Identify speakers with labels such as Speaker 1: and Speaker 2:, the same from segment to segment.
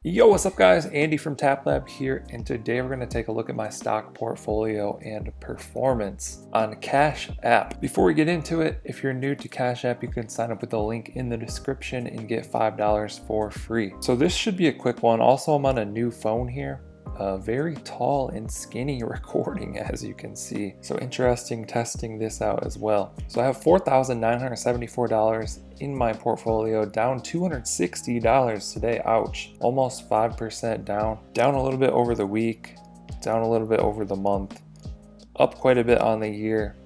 Speaker 1: Yo, what's up guys? Andy from TapLab here, and today we're going to take a look at my stock portfolio and performance on Cash App. Before we get into it, if you're new to Cash App, you can sign up with the link in the description and get $5 for free. So this should be a quick one. Also, I'm on a new phone here. Very tall and skinny recording, as you can see. So interesting testing this out as well. So I have $4,974 in my portfolio, down $260 today. Ouch, almost 5% down. Down a little bit over the week, down a little bit over the month, up quite a bit on the year,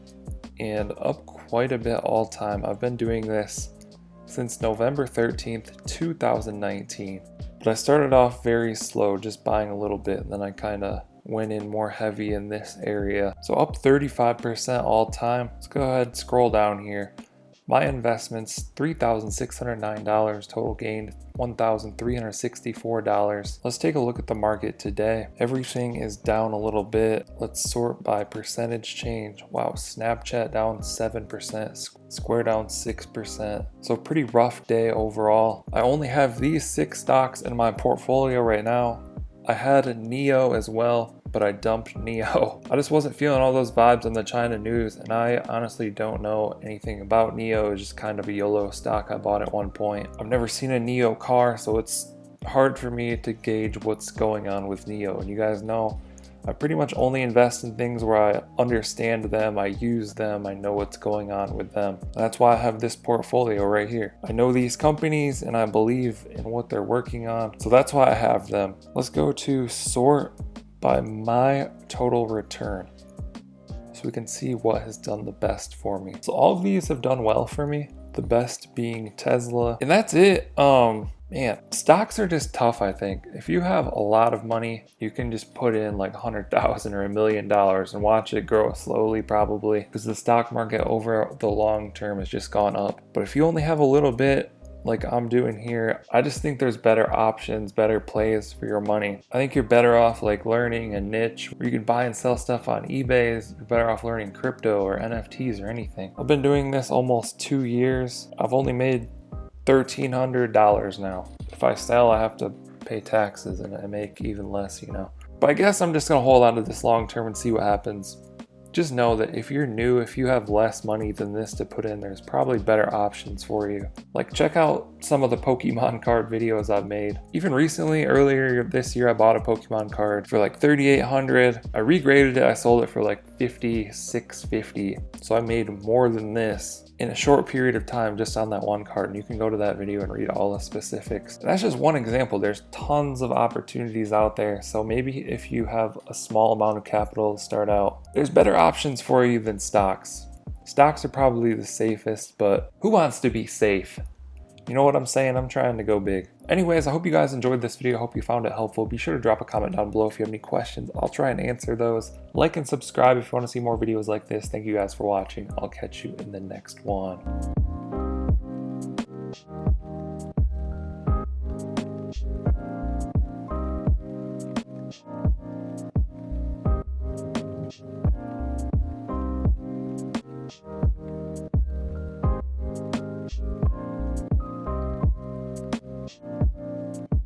Speaker 1: and up quite a bit all time. I've been doing this since November 13th, 2019. But I started off very slow, just buying a little bit, and then I kind of went in more heavy in this area. So up 35% all time. Let's go ahead and scroll down here. My investments, $3,609, total gain $1,364. Let's take a look at the market today. Everything is down a little bit. Let's sort by percentage change. Wow, Snapchat down 7%, Square down 6%. So pretty rough day overall. I only have these 6 stocks in my portfolio right now. I had a NIO as well, but I dumped NIO. I just wasn't feeling all those vibes on the China news, and I honestly don't know anything about NIO. It's just kind of a YOLO stock I bought at one point. I've never seen a NIO car, so it's hard for me to gauge what's going on with NIO. And you guys know, I pretty much only invest in things where I understand them, I use them, I know what's going on with them. That's why I have this portfolio right here. I know these companies and I believe in what they're working on, so that's why I have them. Let's go to sort by my total return so we can see what has done the best for me. So all of these have done well for me, the best being Tesla, and that's it. Man, stocks are just tough. I think if you have a lot of money, you can just put in like 100,000 or $1 million and watch it grow slowly, probably, because the stock market over the long term has just gone up. But if you only have a little bit, like I'm doing here, I just think there's better options, better plays for your money. I think you're better off like learning a niche where you can buy and sell stuff on eBay. You're better off learning crypto or NFTs or anything. I've been doing this almost 2 years. I've only made $1,300 now. If I sell, I have to pay taxes and I make even less, you know. But I guess I'm just gonna hold on to this long term and see what happens. Just know that if you're new, if you have less money than this to put in, there's probably better options for you. Like check out some of the Pokemon card videos I've made. Even recently, earlier this year, I bought a Pokemon card for like $3,800. I regraded it, I sold it for like $5,650. So I made more than this in a short period of time just on that one card, and you can go to that video and read all the specifics. And that's just one example. There's tons of opportunities out there, so maybe if you have a small amount of capital to start out, there's better options for you than stocks. Stocks are probably the safest, but who wants to be safe? You know what I'm saying? I'm trying to go big. Anyways, I hope you guys enjoyed this video. I hope you found it helpful. Be sure to drop a comment down below if you have any questions. I'll try and answer those. Like and subscribe if you want to see more videos like this. Thank you guys for watching. I'll catch you in the next one.